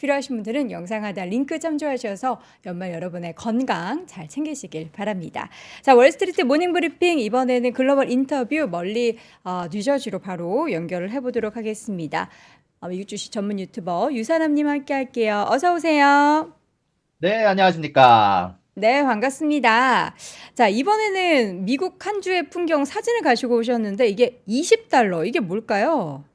필요하신 분들은 영상 하단 링크 참조하셔서 연말 여러분의 건강 잘 챙기시길 바랍니다. 자, 월스트리트 모닝 브리핑 이번에는 글로벌 인터뷰 멀리 뉴저지로 바로 연결을 해보도록 하겠습니다. 미국 주식 전문 유튜버 유산암님 함께 할게요. 어서 오세요. 네, 안녕하십니까. 네, 반갑습니다. 자, 이번에는 미국 한 주의 풍경 사진을 가지고 오셨는데 이게 20달러, 이게 뭘까요?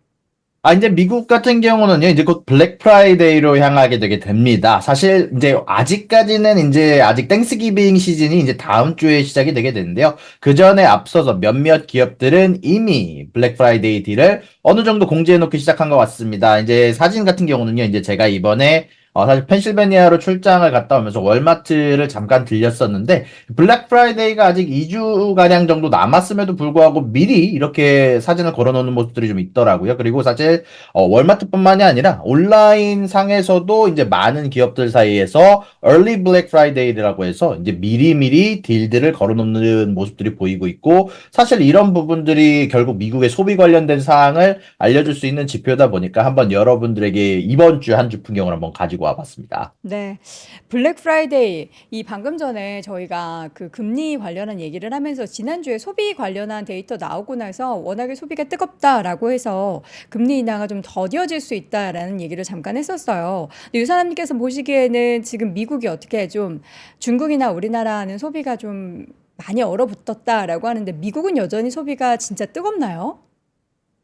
이제 미국 같은 경우는요, 이제 곧 블랙 프라이데이로 향하게 되게 됩니다. 사실, 이제, 아직까지는 이제, 아직 땡스기빙 시즌이 이제 다음 주에 시작이 되게 되는데요. 그 전에 앞서서 몇몇 기업들은 이미 블랙 프라이데이 딜을 어느 정도 공지해놓기 시작한 것 같습니다. 이제 사진 같은 경우는요, 이제 제가 이번에 사실 펜실베니아로 출장을 갔다 오면서 월마트를 잠깐 들렸었는데, 블랙 프라이데이가 아직 2주가량 정도 남았음에도 불구하고 미리 이렇게 사진을 걸어놓는 모습들이 좀 있더라고요. 그리고 사실, 월마트뿐만이 아니라 온라인 상에서도 이제 많은 기업들 사이에서 Early Black Friday라고 해서 이제 미리미리 딜들을 걸어놓는 모습들이 보이고 있고, 사실 이런 부분들이 결국 미국의 소비 관련된 사항을 알려줄 수 있는 지표다 보니까 한번 여러분들에게 이번 주 한 주 풍경을 한번 가지고 와봤습니다. 네. 블랙 프라이데이, 이 방금 전에 저희가 그 금리 관련한 얘기를 하면서 지난주에 소비 관련한 데이터 나오고 나서 워낙에 소비가 뜨겁다라고 해서 금리 인하가 좀 더뎌질 수 있다라는 얘기를 잠깐 했었어요. 근데 유사람님께서 보시기에는 지금 미국이 어떻게 좀 중국이나 우리나라는 소비가 좀 많이 얼어붙었다라고 하는데 미국은 여전히 소비가 진짜 뜨겁나요?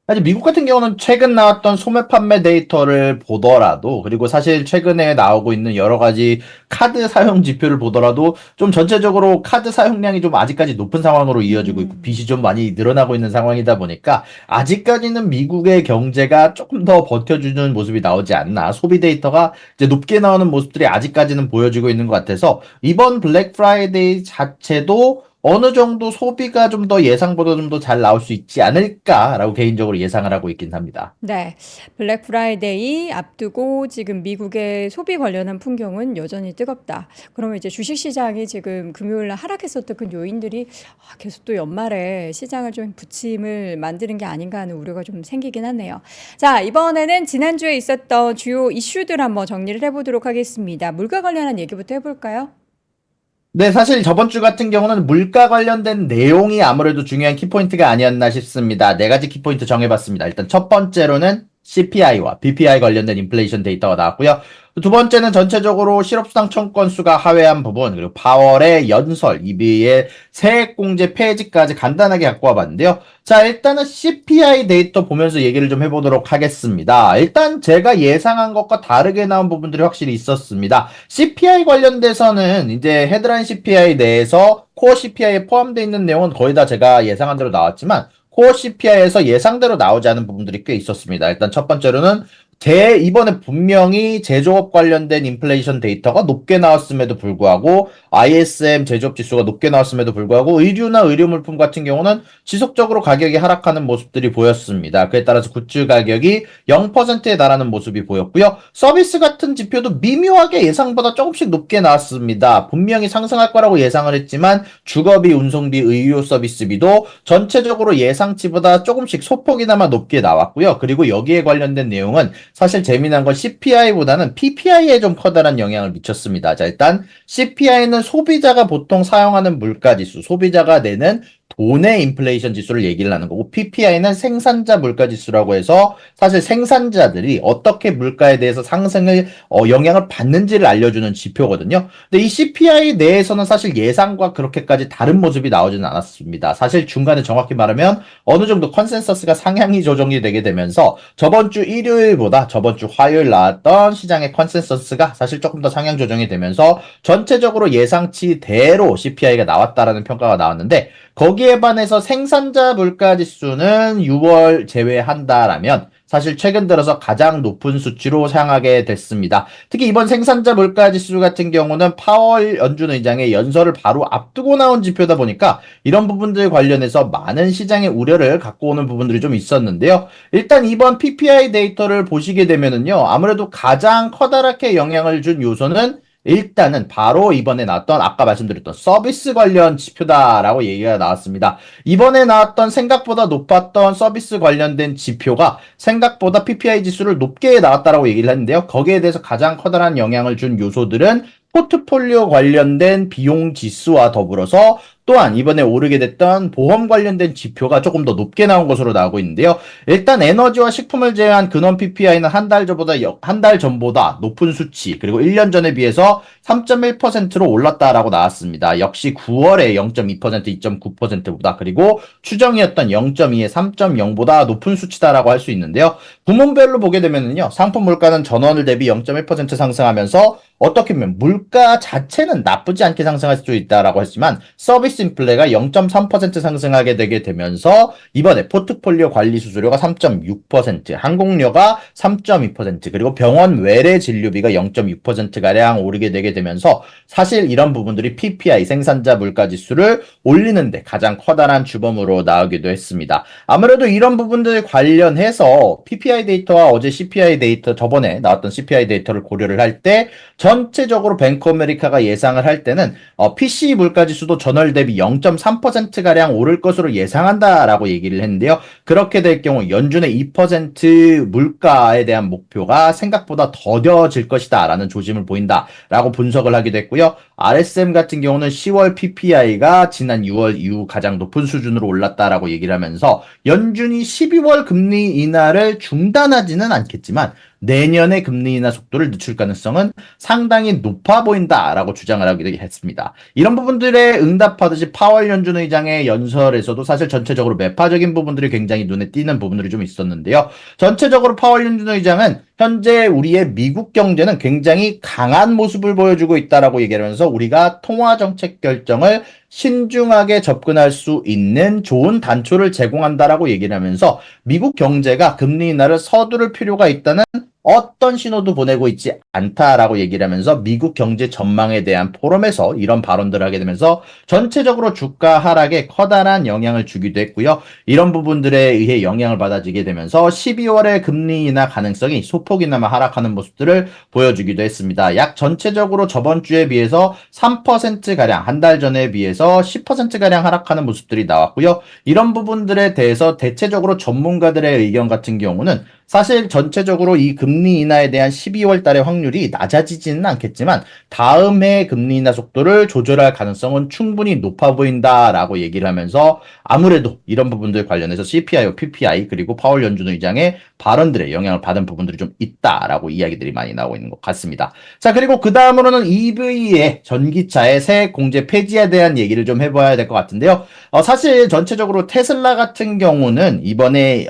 사실 미국 같은 경우는 최근 나왔던 소매 판매 데이터를 보더라도, 그리고 사실 최근에 나오고 있는 여러 가지 카드 사용 지표를 보더라도 좀 전체적으로 카드 사용량이 좀 아직까지 높은 상황으로 이어지고 있고 음. 빚이 좀 많이 늘어나고 있는 상황이다 보니까 아직까지는 미국의 경제가 조금 더 버텨주는 모습이 나오지 않나. 소비 데이터가 이제 높게 나오는 모습들이 아직까지는 보여지고 있는 것 같아서 이번 블랙 프라이데이 자체도 어느 정도 소비가 좀 더 예상보다 좀 더 잘 나올 수 있지 않을까라고 개인적으로 예상을 하고 있긴 합니다. 네. 블랙 프라이데이 앞두고 지금 미국의 소비 관련한 풍경은 여전히 뜨겁다. 그러면 이제 주식 시장이 지금 금요일 날 하락했었던 그 요인들이 계속 또 연말에 시장을 좀 부침을 만드는 게 아닌가 하는 우려가 좀 생기긴 하네요. 자, 이번에는 지난주에 있었던 주요 이슈들 한번 정리를 해보도록 하겠습니다. 물가 관련한 얘기부터 해볼까요? 네, 사실 저번 주 같은 경우는 물가 관련된 내용이 아무래도 중요한 키포인트가 아니었나 싶습니다. 네 가지 키포인트 정해봤습니다. 일단 첫 번째로는 CPI와 BPI 관련된 인플레이션 데이터가 나왔고요. 두 번째는 전체적으로 실업수당 청건수가 하회한 부분, 그리고 파월의 연설, EB의 세액공제 폐지까지 간단하게 갖고 와봤는데요. 자, 일단은 CPI 데이터 보면서 얘기를 좀 해보도록 하겠습니다. 일단 제가 예상한 것과 다르게 나온 부분들이 확실히 있었습니다. CPI 관련돼서는 이제 헤드라인 CPI 내에서 코어 CPI에 포함되어 있는 내용은 거의 다 제가 예상한 대로 나왔지만 코어 CPI에서 예상대로 나오지 않은 부분들이 꽤 있었습니다. 일단 첫 번째로는 이번에 분명히 제조업 관련된 인플레이션 데이터가 높게 나왔음에도 불구하고 ISM 제조업 지수가 높게 나왔음에도 불구하고 의류나 의료물품 같은 경우는 지속적으로 가격이 하락하는 모습들이 보였습니다. 그에 따라서 굿즈 가격이 0%에 달하는 모습이 보였고요. 서비스 같은 지표도 미묘하게 예상보다 조금씩 높게 나왔습니다. 분명히 상승할 거라고 예상을 했지만 주거비, 운송비, 의료 서비스비도 전체적으로 예상치보다 조금씩 소폭이나마 높게 나왔고요. 그리고 여기에 관련된 내용은 사실 재미난 건 CPI보다는 PPI에 좀 커다란 영향을 미쳤습니다. 자, 일단 CPI는 소비자가 보통 사용하는 물가지수, 소비자가 내는 돈의 인플레이션 지수를 얘기를 하는 거고 PPI는 생산자 물가 지수라고 해서 사실 생산자들이 어떻게 물가에 대해서 상승을 영향을 받는지를 알려주는 지표거든요. 근데 이 CPI 내에서는 사실 예상과 그렇게까지 다른 모습이 나오지는 않았습니다. 사실 중간에 정확히 말하면 어느 정도 컨센서스가 상향이 조정이 되게 되면서 저번 주 일요일보다 저번 주 화요일 나왔던 시장의 컨센서스가 사실 조금 더 상향 조정이 되면서 전체적으로 예상치대로 CPI가 나왔다라는 평가가 나왔는데 거기에 반해서 생산자 물가 지수는 6월 제외한다라면 사실 최근 들어서 가장 높은 수치로 향하게 됐습니다. 특히 이번 생산자 물가 지수 같은 경우는 파월 연준 의장의 연설을 바로 앞두고 나온 지표다 보니까 이런 부분들 관련해서 많은 시장의 우려를 갖고 오는 부분들이 좀 있었는데요. 일단 이번 PPI 데이터를 보시게 되면은요. 아무래도 가장 커다랗게 영향을 준 요소는 일단은 바로 이번에 나왔던 아까 말씀드렸던 서비스 관련 지표다라고 얘기가 나왔습니다. 이번에 나왔던 생각보다 높았던 서비스 관련된 지표가 생각보다 PPI 지수를 높게 나왔다라고 얘기를 했는데요. 거기에 대해서 가장 커다란 영향을 준 요소들은 포트폴리오 관련된 비용 지수와 더불어서 또한 이번에 오르게 됐던 보험 관련된 지표가 조금 더 높게 나온 것으로 나오고 있는데요. 일단 에너지와 식품을 제외한 근원 PPI는 한 달 전보다 높은 수치, 그리고 1년 전에 비해서 3.1%로 올랐다라고 나왔습니다. 역시 9월에 0.2%, 2.9%보다, 그리고 추정이었던 0.2에 3.0보다 높은 수치다라고 할 수 있는데요. 부문별로 보게 되면요. 상품 물가는 전월 대비 0.1% 상승하면서 어떻게 보면 물가 자체는 나쁘지 않게 상승할 수 있다라고 했지만 서비스 인플레가 0.3% 상승하게 되게 되면서 이번에 포트폴리오 관리 수수료가 3.6%, 항공료가 3.2%, 그리고 병원 외래 진료비가 0.6%가량 오르게 되게 되면서 사실 이런 부분들이 PPI 생산자 물가 지수를 올리는데 가장 커다란 주범으로 나오기도 했습니다. 아무래도 이런 부분들 관련해서 PPI 데이터와 어제 CPI 데이터, 저번에 나왔던 CPI 데이터를 고려를 할 때 전체적으로 뱅크 아메리카가 예상을 할 때는 PC 물가 지수도 전월 대비 0.3%가량 오를 것으로 예상한다라고 얘기를 했는데요. 그렇게 될 경우 연준의 2% 물가에 대한 목표가 생각보다 더뎌질 것이다라는 조짐을 보인다라고 분석을 하기도 했고요. RSM 같은 경우는 10월 PPI가 지난 6월 이후 가장 높은 수준으로 올랐다라고 얘기를 하면서 연준이 12월 금리 인하를 중단하지는 않겠지만 내년의 금리 인하 속도를 늦출 가능성은 상당히 높아 보인다라고 주장을 하기도 했습니다. 이런 부분들에 응답하듯이 파월 연준 의장의 연설에서도 사실 전체적으로 매파적인 부분들이 굉장히 눈에 띄는 부분들이 좀 있었는데요. 전체적으로 파월 연준 의장은 현재 우리의 미국 경제는 굉장히 강한 모습을 보여주고 있다라고 얘기하면서 우리가 통화 정책 결정을 신중하게 접근할 수 있는 좋은 단초를 제공한다라고 얘기를 하면서 미국 경제가 금리 인하를 서두를 필요가 있다는 어떤 신호도 보내고 있지 않다라고 얘기를 하면서 미국 경제 전망에 대한 포럼에서 이런 발언들을 하게 되면서 전체적으로 주가 하락에 커다란 영향을 주기도 했고요. 이런 부분들에 의해 영향을 받아지게 되면서 12월에 금리 인하 가능성이 소폭이나마 하락하는 모습들을 보여주기도 했습니다. 약 전체적으로 저번 주에 비해서 3%가량, 한 달 전에 비해서 10%가량 하락하는 모습들이 나왔고요. 이런 부분들에 대해서 대체적으로 전문가들의 의견 같은 경우는 사실 전체적으로 이 금리 인하에 대한 12월 달의 확률이 낮아지지는 않겠지만 다음 해 금리 인하 속도를 조절할 가능성은 충분히 높아 보인다라고 얘기를 하면서 아무래도 이런 부분들 관련해서 CPI와 PPI 그리고 파월 연준 의장의 발언들에 영향을 받은 부분들이 좀 있다라고 이야기들이 많이 나오고 있는 것 같습니다. 자, 그리고 그 다음으로는 EV의 전기차의 세액 공제 폐지에 대한 얘기를 좀 해봐야 될 것 같은데요. 사실 전체적으로 테슬라 같은 경우는 이번에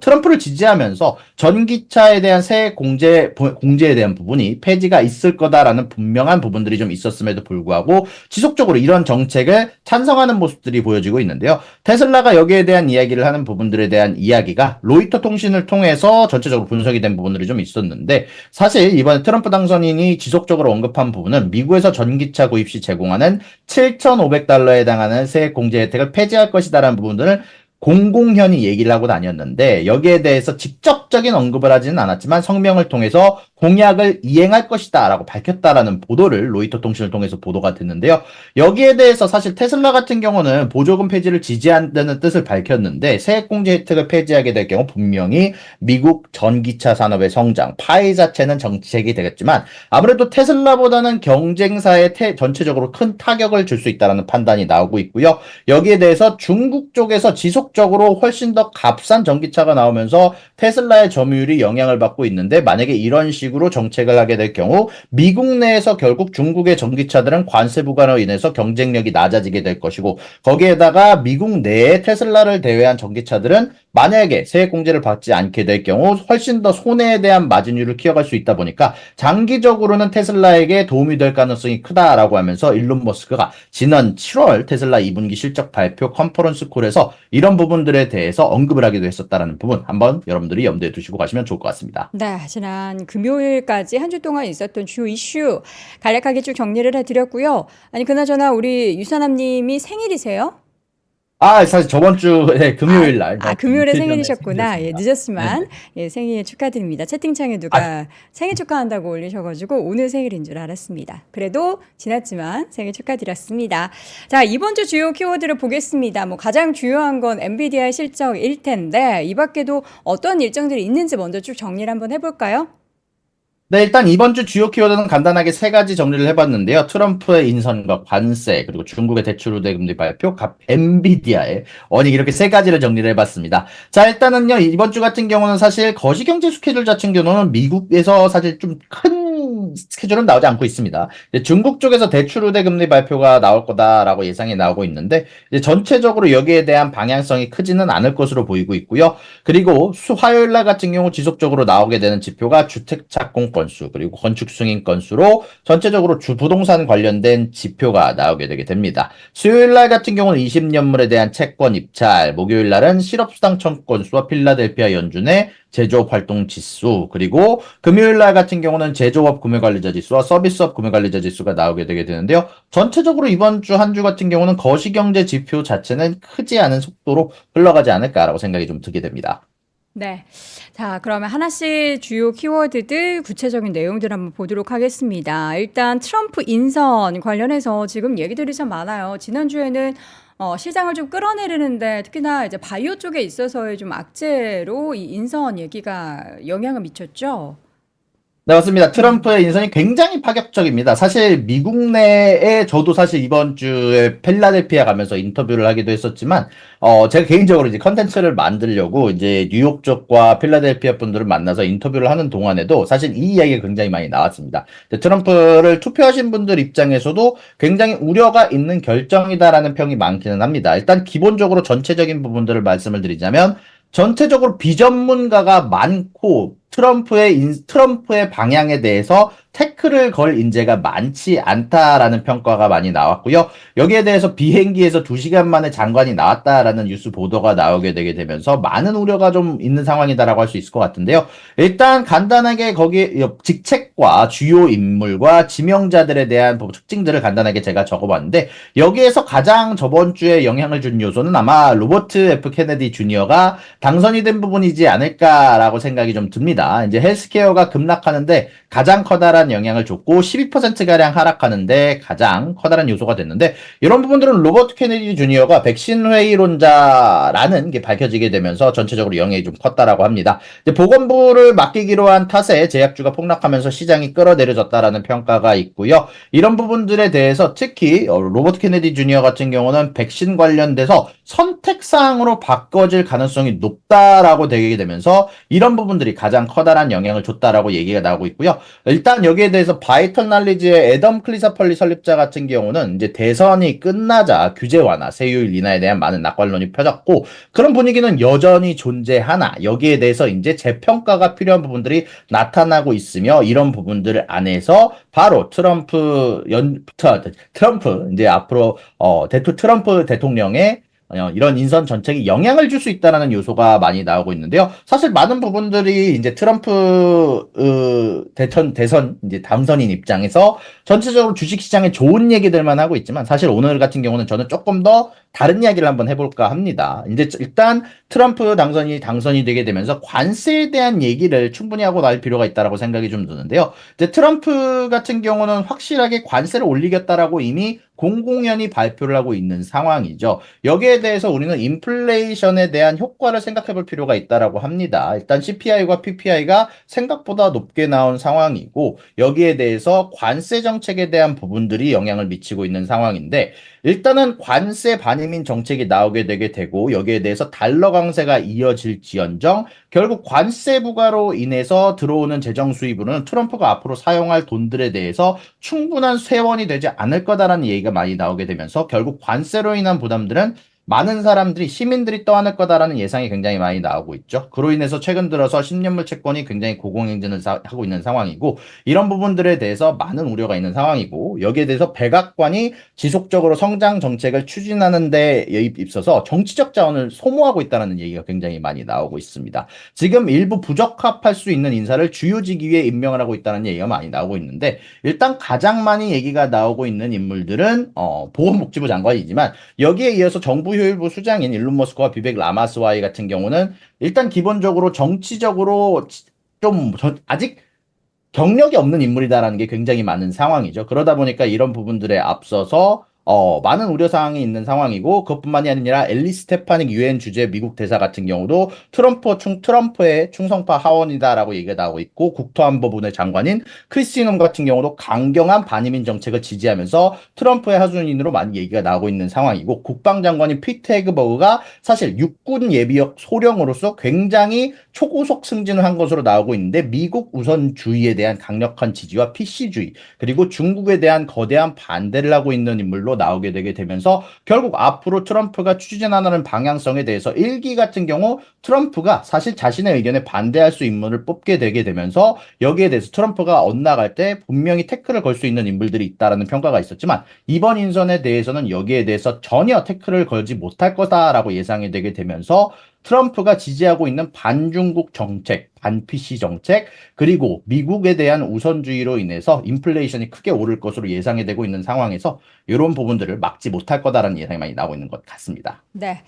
트럼프를 지지하면서 전기차에 대한 세액 공제에 대한 부분이 폐지가 있을 거다라는 분명한 부분들이 좀 있었음에도 불구하고 지속적으로 이런 정책을 찬성하는 모습들이 보여지고 있는데요. 테슬라가 여기에 대한 이야기를 하는 부분들에 대한 이야기가 로이터 통신을 통해서 전체적으로 분석이 된 부분들이 좀 있었는데 사실 이번에 트럼프 당선인이 지속적으로 언급한 부분은 미국에서 전기차 구입 시 제공하는 7,500달러에 해당하는 세액 공제 혜택을 폐지할 것이다라는 부분들을 공공연히 얘기를 하고 다녔는데 여기에 대해서 직접적인 언급을 하지는 않았지만 성명을 통해서 공약을 이행할 것이다 라고 밝혔다라는 보도를 로이터 통신을 통해서 보도가 됐는데요. 여기에 대해서 사실 테슬라 같은 경우는 보조금 폐지를 지지한다는 뜻을 밝혔는데 세액공제 혜택을 폐지하게 될 경우 분명히 미국 전기차 산업의 성장, 파이 자체는 정책이 되겠지만 아무래도 테슬라보다는 경쟁사에 전체적으로 큰 타격을 줄 수 있다는 판단이 나오고 있고요. 여기에 대해서 중국 쪽에서 지속적으로 훨씬 더 값싼 전기차가 나오면서 테슬라의 점유율이 영향을 받고 있는데 만약에 이런 식으로 정책을 하게 될 경우 미국 내에서 결국 중국의 전기차들은 관세 부과로 인해서 경쟁력이 낮아지게 될 것이고 거기에다가 미국 내에 테슬라를 대회한 전기차들은 만약에 세액 공제를 받지 않게 될 경우 훨씬 더 손해에 대한 마진율을 키워갈 수 있다 보니까 장기적으로는 테슬라에게 도움이 될 가능성이 크다라고 하면서 일론 머스크가 지난 7월 테슬라 2분기 실적 발표 컨퍼런스 콜에서 이런 부분들에 대해서 언급을 하기도 했었다라는 부분 한번 여러분들이 염두에 두시고 가시면 좋을 것 같습니다. 네, 지난 금요일까지 한 주 동안 있었던 주요 이슈 간략하게 쭉 정리를 해드렸고요. 아니, 그나저나 우리 유선남님이 생일이세요? 사실 저번 주에 금요일 날 금요일에 이틀 전에 생일이셨구나. 예, 생일이었습니다. 늦었지만, 네네. 예, 생일 축하드립니다. 채팅창에 아, 누가 생일 축하한다고 올리셔가지고 오늘 생일인 줄 알았습니다. 그래도 지났지만 생일 축하드렸습니다. 자, 이번 주 주요 키워드를 보겠습니다. 뭐 가장 중요한 건 엔비디아의 실적일 텐데, 이 밖에도 어떤 일정들이 있는지 먼저 쭉 정리를 한번 해볼까요? 네, 일단 이번 주 주요 키워드는 간단하게 세 가지 정리를 해봤는데요. 트럼프의 인선과 관세, 그리고 중국의 대출 우대 금리 발표, 엔비디아의 원익 이렇게 세 가지를 정리를 해봤습니다. 자, 일단은요, 이번 주 같은 경우는 사실 거시경제 스케줄 같은 경우는 미국에서 사실 좀 큰 스케줄은 나오지 않고 있습니다. 이제 중국 쪽에서 대출 우대 금리 발표가 나올 거다라고 예상이 나오고 있는데, 이제 전체적으로 여기에 대한 방향성이 크지는 않을 것으로 보이고 있고요. 그리고 화요일 날 같은 경우 지속적으로 나오게 되는 지표가 주택 착공 건수 그리고 건축 승인 건수로 전체적으로 주 부동산 관련된 지표가 나오게 되게 됩니다. 수요일 날 같은 경우는 20년물에 대한 채권 입찰, 목요일 날은 실업수당 청구 건수와 필라델피아 연준의 제조업 활동 지수, 그리고 금요일 날 같은 경우는 제조업 구매관리자 지수와 서비스업 구매관리자 지수가 나오게 되게 되는데요. 전체적으로 이번 주 한 주 같은 경우는 거시경제 지표 자체는 크지 않은 속도로 흘러가지 않을까라고 생각이 좀 들게 됩니다. 네. 자, 그러면 하나씩 주요 키워드들 구체적인 내용들 한번 보도록 하겠습니다. 일단 트럼프 인선 관련해서 지금 얘기들이 참 많아요. 지난주에는 시장을 좀 끌어내리는데 특히나 이제 바이오 쪽에 있어서의 좀 악재로 이 인선 얘기가 영향을 미쳤죠. 네, 맞습니다. 트럼프의 인선이 굉장히 파격적입니다. 사실 미국 내에 저도 사실 이번 주에 필라델피아 가면서 인터뷰를 하기도 했었지만, 제가 개인적으로 이제 컨텐츠를 만들려고 이제 뉴욕 쪽과 필라델피아 분들을 만나서 인터뷰를 하는 동안에도 사실 이 이야기가 굉장히 많이 나왔습니다. 트럼프를 투표하신 분들 입장에서도 굉장히 우려가 있는 결정이다라는 평이 많기는 합니다. 일단 기본적으로 전체적인 부분들을 말씀을 드리자면, 전체적으로 비전문가가 많고 트럼프의 방향에 대해서 태클을 걸 인재가 많지 않다라는 평가가 많이 나왔고요. 여기에 대해서 비행기에서 2시간 만에 장관이 나왔다라는 뉴스 보도가 나오게 되게 되면서 많은 우려가 좀 있는 상황이다라고 할 수 있을 것 같은데요. 일단 간단하게 거기 직책과 주요 인물과 지명자들에 대한 특징들을 간단하게 제가 적어봤는데 여기에서 가장 저번 주에 영향을 준 요소는 아마 로버트 F 케네디 주니어가 당선이 된 부분이지 않을까라고 생각이 좀 듭니다. 이제 헬스케어가 급락하는데 가장 커다란 영향을 줬고 12%가량 하락하는데 가장 커다란 요소가 됐는데 이런 부분들은 로버트 케네디 주니어가 백신 회의론자라는 게 밝혀지게 되면서 전체적으로 영향이 좀 컸다라고 합니다. 이제 보건부를 맡기기로 한 탓에 제약주가 폭락하면서 시장이 끌어내려졌다라는 평가가 있고요. 이런 부분들에 대해서 특히 로버트 케네디 주니어 같은 경우는 백신 관련돼서 선택사항으로 바꿔질 가능성이 높다라고 되게 되면서 이런 부분들이 가장 커다란 영향을 줬다라고 얘기가 나오고 있고요. 일단 여기에 대해서 바이털 날리지의 애덤 클리사펄리 설립자 같은 경우는 이제 대선이 끝나자 규제 완화, 세율 인하에 대한 많은 낙관론이 펴졌고 그런 분위기는 여전히 존재하나 여기에 대해서 이제 재평가가 필요한 부분들이 나타나고 있으며 이런 부분들 안에서 바로 트럼프 이제 앞으로 트럼프 대통령의 이런 인선 정책이 영향을 줄 수 있다는 요소가 많이 나오고 있는데요. 사실 많은 부분들이 이제 트럼프 대선 이제 당선인 입장에서 전체적으로 주식시장에 좋은 얘기들만 하고 있지만 사실 오늘 같은 경우는 저는 조금 더 다른 이야기를 한번 해볼까 합니다. 이제 일단 트럼프 당선이 되게 되면서 관세에 대한 얘기를 충분히 하고 날 필요가 있다라고 생각이 좀 드는데요. 이제 트럼프 같은 경우는 확실하게 관세를 올리겠다라고 이미 공공연히 발표를 하고 있는 상황이죠. 여기에 대해서 우리는 인플레이션에 대한 효과를 생각해 볼 필요가 있다라고 합니다. 일단 CPI와 PPI가 생각보다 높게 나온 상황이고 여기에 대해서 관세 정책에 대한 부분들이 영향을 미치고 있는 상황인데 일단은 관세 반이민 정책이 나오게 되게 되고 여기에 대해서 달러 강세가 이어질지언정 결국 관세 부과로 인해서 들어오는 재정 수입으로는 트럼프가 앞으로 사용할 돈들에 대해서 충분한 세원이 되지 않을 거다라는 얘기가 많이 나오게 되면서 결국 관세로 인한 부담들은 많은 사람들이 시민들이 떠안을 거다라는 예상이 굉장히 많이 나오고 있죠. 그로 인해서 최근 들어서 10년물 채권이 굉장히 고공행진을 하고 있는 상황이고 이런 부분들에 대해서 많은 우려가 있는 상황이고 여기에 대해서 백악관이 지속적으로 성장 정책을 추진하는 데 있어서 정치적 자원을 소모하고 있다는 얘기가 굉장히 많이 나오고 있습니다. 지금 일부 부적합할 수 있는 인사를 주요 직위에 임명을 하고 있다는 얘기가 많이 나오고 있는데 일단 가장 많이 얘기가 나오고 있는 인물들은 보건복지부 장관이지만 여기에 이어서 정부 내부 효율부 수장인 일론 머스크와 비백 라마스와이 같은 경우는 일단 기본적으로 정치적으로 아직 경력이 없는 인물이다라는 게 굉장히 많은 상황이죠. 그러다 보니까 이런 부분들에 앞서서 많은 우려사항이 있는 상황이고 그것뿐만이 아니라 엘리 스테파닉 유엔 주재 미국 대사 같은 경우도 트럼프의 충성파 하원이다라고 얘기가 나오고 있고 국토안보부의 장관인 크리스티넘 같은 경우도 강경한 반이민 정책을 지지하면서 트럼프의 하수인으로 많이 얘기가 나오고 있는 상황이고 국방장관인 피트 헤그버그가 사실 육군 예비역 소령으로서 굉장히 초고속 승진을 한 것으로 나오고 있는데 미국 우선주의에 대한 강력한 지지와 PC주의 그리고 중국에 대한 거대한 반대를 하고 있는 인물로 나오게 되게 되면서 결국 앞으로 트럼프가 추진하는 방향성에 대해서 일기 같은 경우 트럼프가 사실 자신의 의견에 반대할 수 인물을 뽑게 되게 되면서 여기에 대해서 트럼프가 엇나갈 때 분명히 태클을 걸 수 있는 인물들이 있다라는 평가가 있었지만 이번 인선에 대해서는 여기에 대해서 전혀 태클을 걸지 못할 거다라고 예상이 되게 되면서 트럼프가 지지하고 있는 반중국 정책, 반PC 정책, 그리고 미국에 대한 우선주의로 인해서 인플레이션이 크게 오를 것으로 예상이 되고 있는 상황에서 이런 부분들을 막지 못할 거다라는 예상이 많이 나오고 있는 것 같습니다. 네.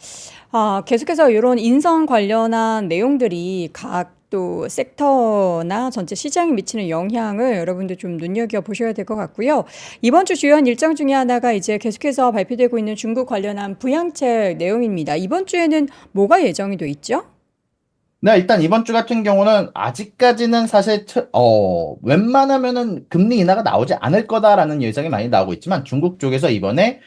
계속해서 이런 인선 관련한 내용들이 각 또 섹터나 전체 시장에 미치는 영향을 여러분들 좀 눈여겨보셔야 될 것 같고요. 이번 주 주요한 일정 중에 하나가 이제 계속해서 발표되고 있는 중국 관련한 부양책 내용입니다. 이번 주에는 뭐가 예정이 돼 있죠? 네, 일단 이번 주 같은 경우는 아직까지는 사실 웬만하면은 금리 인하가 나오지 않을 거다라는 예상이 많이 나오고 있지만 중국 쪽에서 이번에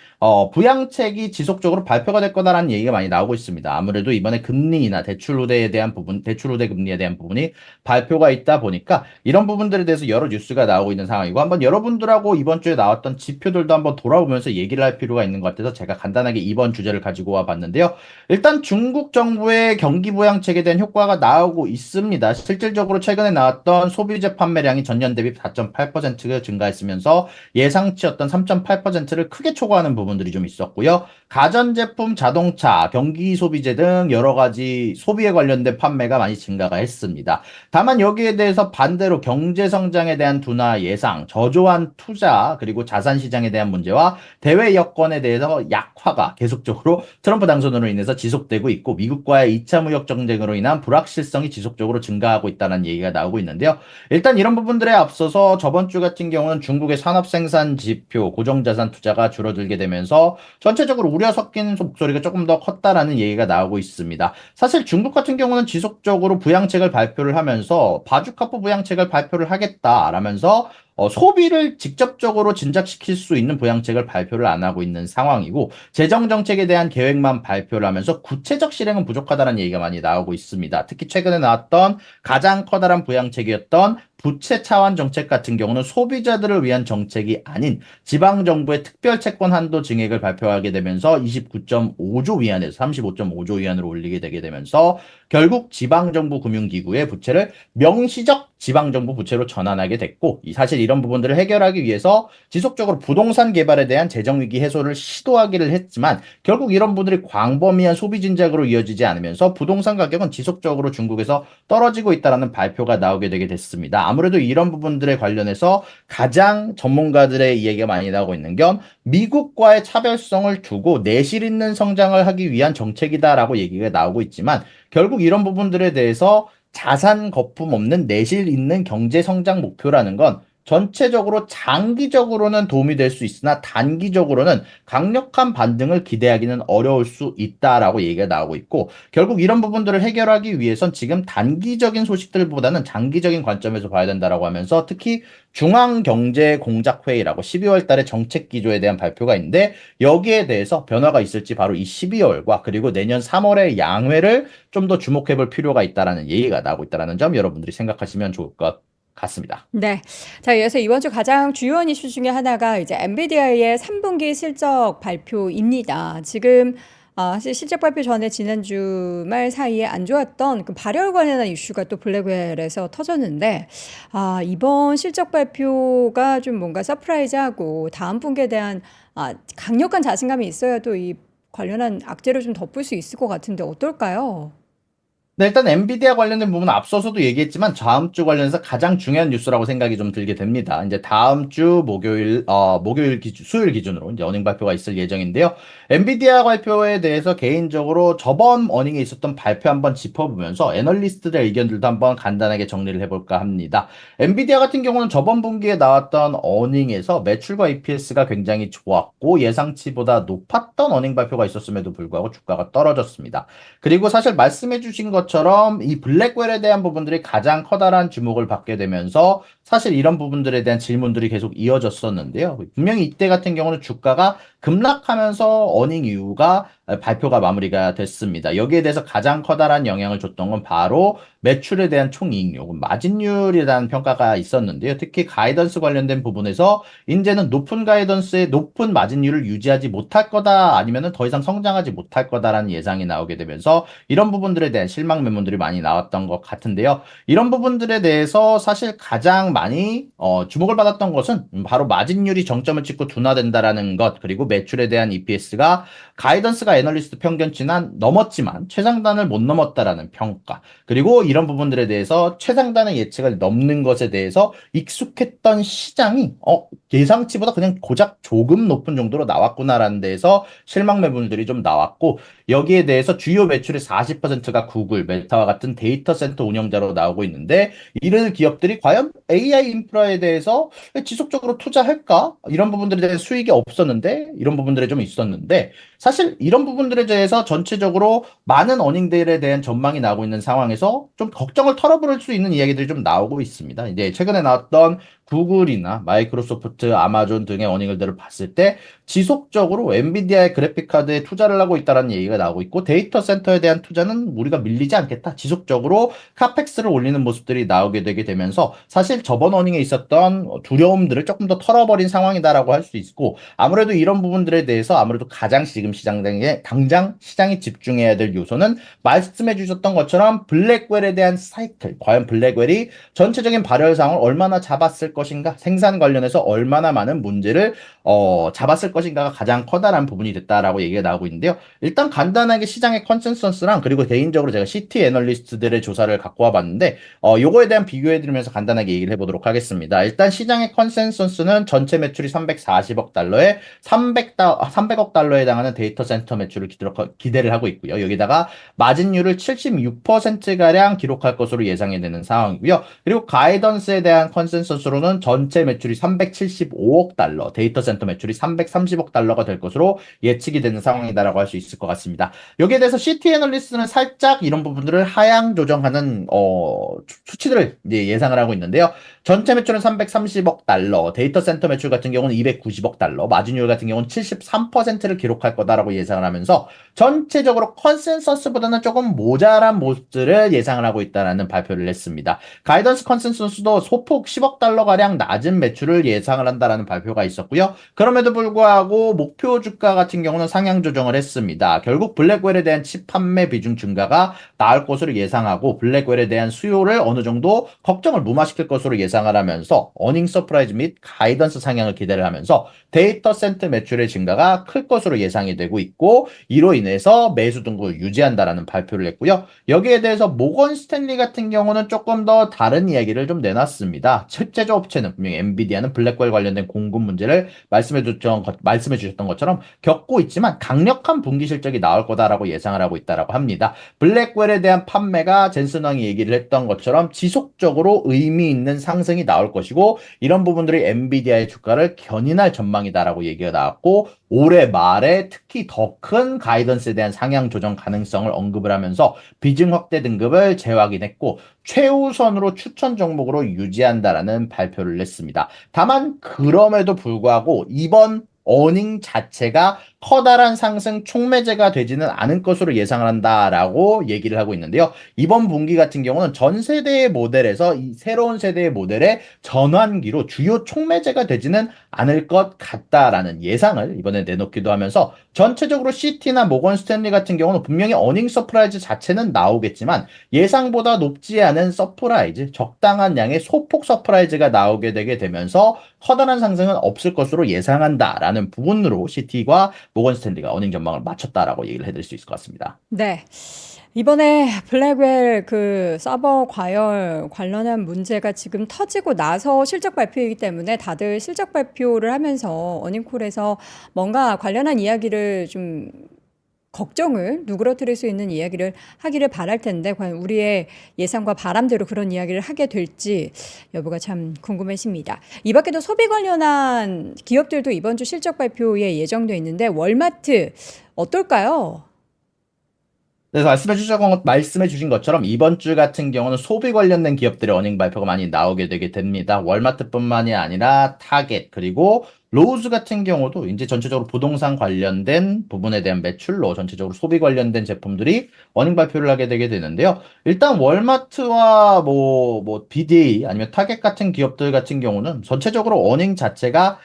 부양책이 지속적으로 발표가 될 거다라는 얘기가 많이 나오고 있습니다. 아무래도 이번에 금리 인하, 대출 우대에 대한 부분, 대출 우대 금리에 대한 부분이 발표가 있다 보니까 이런 부분들에 대해서 여러 뉴스가 나오고 있는 상황이고 한번 여러분들하고 이번 주에 나왔던 지표들도 한번 돌아보면서 얘기를 할 필요가 있는 것 같아서 제가 간단하게 이번 주제를 가지고 와 봤는데요. 일단 중국 정부의 경기 부양책에 대한 효과가 나오고 있습니다. 실질적으로 최근에 나왔던 소비재 판매량이 전년 대비 4.8% 증가했으면서 예상치였던 3.8%를 크게 초과하는 부분들이 좀 있었고요. 가전제품, 자동차, 경기 소비재 등 여러 가지 소비에 관련된 판매가 많이 증가가 했습니다. 다만 여기에 대해서 반대로 경제 성장에 대한 둔화 예상, 저조한 투자, 그리고 자산 시장에 대한 문제와 대외 여건에 대해서 약화가 계속적으로 트럼프 당선으로 인해서 지속되고 있고 미국과의 2차 무역 전쟁으로 인한 불확실성이 지속적으로 증가하고 있다는 얘기가 나오고 있는데요. 일단 이런 부분들에 앞서서 저번 주 같은 경우는 중국의 산업 생산 지표, 고정자산 투자가 줄어들게 되면서 전체적으로 우려 섞인 목소리가 조금 더 컸다라는 얘기가 나오고 있습니다. 사실 중국 같은 경우는 지속적으로 부양책을 발표를 하면서 바주카포 부양책을 발표를 하겠다라면서 소비를 직접적으로 진작시킬 수 있는 부양책을 발표를 안 하고 있는 상황이고 재정 정책에 대한 계획만 발표를 하면서 구체적 실행은 부족하다는 얘기가 많이 나오고 있습니다. 특히 최근에 나왔던 가장 커다란 부양책이었던 부채 차환 정책 같은 경우는 소비자들을 위한 정책이 아닌 지방정부의 특별 채권 한도 증액을 발표하게 되면서 29.5조 위안에서 35.5조 위안으로 올리게 되게 되면서 결국 지방정부 금융기구의 부채를 명시적 지방정부 부채로 전환하게 됐고 사실 이런 부분들을 해결하기 위해서 지속적으로 부동산 개발에 대한 재정위기 해소를 시도하기를 했지만 결국 이런 부분들이 광범위한 소비 진작으로 이어지지 않으면서 부동산 가격은 지속적으로 중국에서 떨어지고 있다는 발표가 나오게 되게 됐습니다. 아무래도 이런 부분들에 관련해서 가장 전문가들의 이야기가 많이 나오고 있는 건 미국과의 차별성을 두고 내실 있는 성장을 하기 위한 정책이다라고 얘기가 나오고 있지만 결국 이런 부분들에 대해서 자산 거품 없는 내실 있는 경제 성장 목표라는 건 전체적으로 장기적으로는 도움이 될 수 있으나 단기적으로는 강력한 반등을 기대하기는 어려울 수 있다라고 얘기가 나오고 있고 결국 이런 부분들을 해결하기 위해선 지금 단기적인 소식들보다는 장기적인 관점에서 봐야 된다라고 하면서 특히 중앙경제공작회의라고 12월 달에 정책 기조에 대한 발표가 있는데 여기에 대해서 변화가 있을지 바로 이 12월과 그리고 내년 3월의 양회를 좀 더 주목해 볼 필요가 있다라는 얘기가 나오고 있다라는 점 여러분들이 생각하시면 좋을 것 같습니다. 네. 자, 이어서 이번 주 가장 주요한 이슈 중에 하나가 이제 엔비디아의 3분기 실적 발표입니다. 지금 사실 실적 발표 전에 지난 주말 사이에 안 좋았던 그 발열 관련한 이슈가 또 블랙웰에서 터졌는데 이번 실적 발표가 좀 뭔가 서프라이즈하고 다음 분기에 대한 강력한 자신감이 있어야 또 이 관련한 악재를 좀 덮을 수 있을 것 같은데 어떨까요? 네, 일단 엔비디아 관련된 부분은 앞서서도 얘기했지만 다음 주 관련해서 가장 중요한 뉴스라고 생각이 좀 들게 됩니다. 이제 다음 주 목요일 수요일 기준으로 이제 어닝 발표가 있을 예정인데요. 엔비디아 발표에 대해서 개인적으로 저번 어닝에 있었던 발표 한번 짚어보면서 애널리스트들의 의견들도 한번 간단하게 정리를 해볼까 합니다. 엔비디아 같은 경우는 저번 분기에 나왔던 어닝에서 매출과 EPS가 굉장히 좋았고 예상치보다 높았던 어닝 발표가 있었음에도 불구하고 주가가 떨어졌습니다. 그리고 사실 말씀해 주신 것처럼 이 블랙웰에 대한 부분들이 가장 커다란 주목을 받게 되면서 사실 이런 부분들에 대한 질문들이 계속 이어졌었는데요. 분명히 이때 같은 경우는 주가가 급락하면서 어닝 이후가 발표가 마무리가 됐습니다. 여기에 대해서 가장 커다란 영향을 줬던 건 바로 매출에 대한 총이익률, 마진율에 대한 평가가 있었는데요. 특히 가이던스 관련된 부분에서 이제는 높은 가이던스에 높은 마진율을 유지하지 못할 거다 아니면은 더 이상 성장하지 못할 거다라는 예상이 나오게 되면서 이런 부분들에 대한 실망 매물들이 많이 나왔던 것 같은데요. 이런 부분들에 대해서 사실 가장 많이 주목을 받았던 것은 바로 마진율이 정점을 찍고 둔화된다라는 것 그리고 매출에 대한 EPS가 가이던스가 애널리스트 평균치는 넘었지만 최상단을 못 넘었다라는 평가 그리고 이런 부분들에 대해서 최상단의 예측을 넘는 것에 대해서 익숙했던 시장이 예상치보다 그냥 고작 조금 높은 정도로 나왔구나라는 데에서 실망 매물들이 좀 나왔고 여기에 대해서 주요 매출의 40%가 구글, 메타와 같은 데이터 센터 운영자로 나오고 있는데 이런 기업들이 과연 AI 인프라에 대해서 지속적으로 투자할까? 이런 부분들에 대한 수익이 없었는데 이런 부분들이 좀 있었는데 사실 이런 부분들에 대해서 전체적으로 많은 어닝들에 대한 전망이 나오고 있는 상황에서 좀 걱정을 털어버릴 수 있는 이야기들이 좀 나오고 있습니다. 이제 최근에 나왔던 구글이나 마이크로소프트, 아마존 등의 어닝들을 봤을 때 지속적으로 엔비디아의 그래픽 카드에 투자를 하고 있다는 얘기가 나오고 있고 데이터 센터에 대한 투자는 우리가 밀리지 않겠다. 지속적으로 카펙스를 올리는 모습들이 나오게 되게 되면서 사실 저번 어닝에 있었던 두려움들을 조금 더 털어버린 상황이다라고 할 수 있고 아무래도 이런 부분들에 대해서 아무래도 가장 지금 시장에 당장 시장이 집중해야 될 요소는 말씀해 주셨던 것처럼 블랙웰에 대한 사이클 과연 블랙웰이 전체적인 발열상을 얼마나 잡았을 것인가 생산 관련해서 얼마나 많은 문제를 잡았을 것인가가 가장 커다란 부분이 됐다라고 얘기가 나오고 있는데요. 일단 간단하게 시장의 컨센서스랑 그리고 개인적으로 제가 CT 애널리스트들의 조사를 갖고 와봤는데 요거에 대한 비교해드리면서 간단하게 얘기를 해보도록 하겠습니다. 일단 시장의 컨센서스는 전체 매출이 340억 달러에 300억 달러에 해당하는 데이터 센터 매출을 기대를 하고 있고요. 여기다가 마진율을 76%가량 기록할 것으로 예상이 되는 상황이고요. 그리고 가이던스에 대한 컨센서스로는 전체 매출이 375억 달러, 데이터 센터 매출이 330억 달러가 될 것으로 예측이 되는 상황이다라고 할 수 있을 것 같습니다. 여기에 대해서 CT 애널리스트는 살짝 이런 부분들을 하향 조정하는 수치들을 이제 예상을 하고 있는데요. 전체 매출은 330억 달러, 데이터 센터 매출 같은 경우는 290억 달러, 마진율 같은 경우는 73%를 기록할 거다라고 예상을 하면서 전체적으로 컨센서스보다는 조금 모자란 모습들을 예상을 하고 있다라는 발표를 했습니다. 가이던스 컨센서스도 소폭 10억 달러가량 낮은 매출을 예상을 한다라는 발표가 있었고요. 그럼에도 불구하고 목표 주가 같은 경우는 상향 조정을 했습니다. 결국 블랙웰에 대한 칩 판매 비중 증가가 나을 것으로 예상하고 블랙웰에 대한 수요를 어느 정도 걱정을 무마시킬 것으로 예상을 하면서 어닝 서프라이즈 및 가이던스 상향을 기대를 하면서 데이터 센터 매출의 증가가 클 것으로 예상이 되고 있고 이로 인해서 매수 등급을 유지한다라는 발표를 했고요. 여기에 대해서 모건 스탠리 같은 경우는 조금 더 다른 이야기를 좀 내놨습니다. 제조 업체는 분명히 엔비디아는 블랙웰 관련된 공급 문제를 말씀해 주셨던 것처럼 겪고 있지만 강력한 분기 실적이 나올 거다라고 예상을 하고 있다라고 합니다. 블랙웰에 대한 판매가 젠슨 왕이 얘기를 했던 것처럼 지속적으로 의미 있는 상승이 나올 것이고 이런 부분들이 엔비디아의 주가를 견인할 전망이다라고 얘기가 나왔고 올해 말에 특히 더 큰 가이던스에 대한 상향 조정 가능성을 언급을 하면서 비중 확대 등급을 재확인했고 최우선으로 추천 종목으로 유지한다라는 발표를 했습니다. 다만 그럼에도 불구하고 이번 어닝 자체가 커다란 상승 촉매제가 되지는 않을 것으로 예상을 한다라고 얘기를 하고 있는데요. 이번 분기 같은 경우는 전 세대의 모델에서 이 새로운 세대의 모델의 전환기로 주요 촉매제가 되지는 않을 것 같다라는 예상을 이번에 내놓기도 하면서 전체적으로 CT나 모건 스탠리 같은 경우는 분명히 어닝 서프라이즈 자체는 나오겠지만 예상보다 높지 않은 서프라이즈, 적당한 양의 소폭 서프라이즈가 나오게 되게 되면서 커다란 상승은 없을 것으로 예상한다라는 부분으로 CT과 모건 스탠리가 어닝 전망을 맞췄다라고 얘기를 해드릴 수 있을 것 같습니다. 네. 이번에 블랙웰 그 서버 과열 관련한 문제가 지금 터지고 나서 실적 발표이기 때문에 다들 실적 발표를 하면서 어닝콜에서 뭔가 관련한 이야기를 좀 걱정을 누그러뜨릴 수 있는 이야기를 하기를 바랄 텐데 과연 우리의 예상과 바람대로 그런 이야기를 하게 될지 여부가 참 궁금해집니다. 이 밖에도 소비 관련한 기업들도 이번 주 실적 발표에 예정돼 있는데 월마트 어떨까요? 그래서 말씀해 주신 것처럼 이번 주 같은 경우는 소비 관련된 기업들의 어닝 발표가 많이 나오게 되게 됩니다. 월마트뿐만이 아니라 타겟 그리고 로우즈 같은 경우도 이제 전체적으로 부동산 관련된 부분에 대한 매출로 전체적으로 소비 관련된 제품들이 어닝 발표를 하게 되게 되는데요. 일단 월마트와 BDA 아니면 타겟 같은 기업들 같은 경우는 전체적으로 어닝 자체가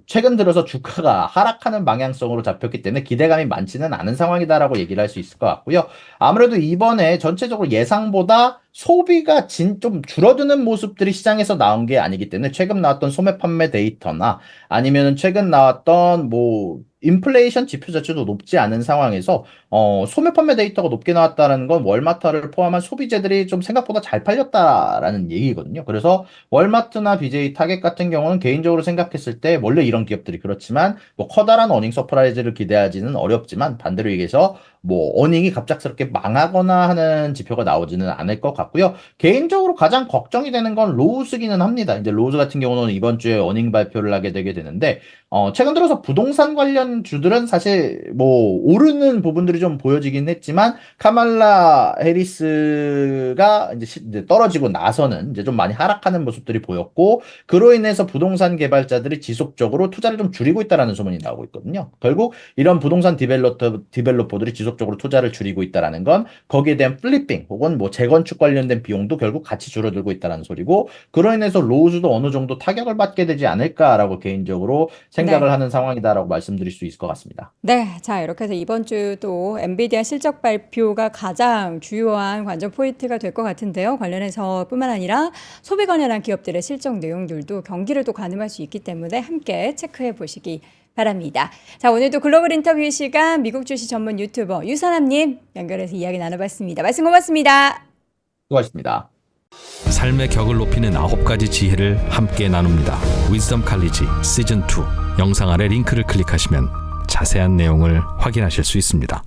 최근 들어서 주가가 하락하는 방향성으로 잡혔기 때문에 기대감이 많지는 않은 상황이다라고 얘기를 할 수 있을 것 같고요. 아무래도 이번에 전체적으로 예상보다 소비가 좀 줄어드는 모습들이 시장에서 나온 게 아니기 때문에 최근 나왔던 소매 판매 데이터나 아니면은 최근 나왔던 인플레이션 지표 자체도 높지 않은 상황에서 소매 판매 데이터가 높게 나왔다는 건 월마트를 포함한 소비재들이 좀 생각보다 잘 팔렸다라는 얘기거든요. 그래서 월마트나 BJ 타겟 같은 경우는 개인적으로 생각했을 때 원래 이런 기업들이 그렇지만 커다란 어닝 서프라이즈를 기대하지는 어렵지만 반대로 얘기해서 어닝이 갑작스럽게 망하거나 하는 지표가 나오지는 않을 것 같고요. 개인적으로 가장 걱정이 되는 건 로우스기는 합니다. 이제 로우스 같은 경우는 이번 주에 어닝 발표를 하게 되게 되는데 최근 들어서 부동산 관련 주들은 사실 오르는 부분들이 좀 보여지긴 했지만 카말라 해리스가 이제 떨어지고 나서는 이제 좀 많이 하락하는 모습들이 보였고 그로 인해서 부동산 개발자들이 지속적으로 투자를 좀 줄이고 있다라는 소문이 나오고 있거든요. 결국 이런 부동산 디벨로퍼들이 지속적으로 투자를 줄이고 있다라는 건 거기에 대한 플리핑 혹은 재건축 관련된 비용도 결국 같이 줄어들고 있다라는 소리고 그로 인해서 로우즈도 어느 정도 타격을 받게 되지 않을까라고 개인적으로 생각을 네. 하는 상황이다라고 말씀드릴 수 있을 것 같습니다. 네, 자, 이렇게 해서 이번 주도 엔비디아 실적 발표가 가장 주요한 관전 포인트가 될 것 같은데요. 관련해서 뿐만 아니라 소비 관련한 기업들의 실적 내용들도 경기를 또 가늠할 수 있기 때문에 함께 체크해 보시기 바랍니다. 자, 오늘도 글로벌 인터뷰 시간 미국 주식 전문 유튜버 유선남님 연결해서 이야기 나눠봤습니다. 말씀 고맙습니다. 수고하셨습니다. 삶의 격을 높이는 9가지 지혜를 함께 나눕니다. 위즈덤 칼리지 시즌 2 영상 아래 링크를 클릭하시면 자세한 내용을 확인하실 수 있습니다.